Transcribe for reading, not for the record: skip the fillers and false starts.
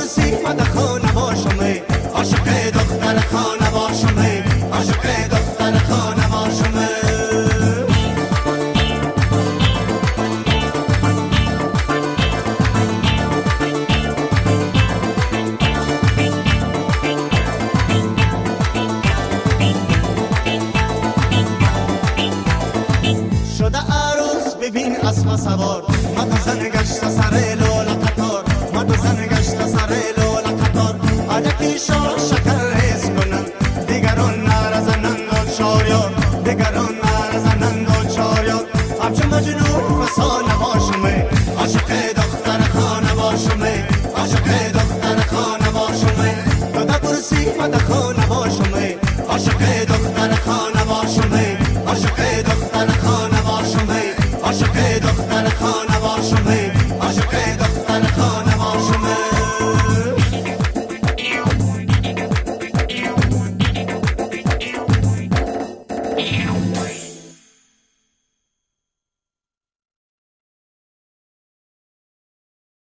پرسی مد خانه باشمه عاشق دختر خانه باشمه عاشق دختر خانه باشمه شده عروس ببین اسب سوار مد زن گشت سر لولا قطار مد زن گشت سر لولا قطار علکی شاه شکر ریز کنن دیگران نرزنند و چاریار دیگران نرزنند و چاریار همچه مجنون فسانه باشمه عاشق دختر خانه باشمه عاشق دختر خانه باشمه تو ده پرسی مد خانه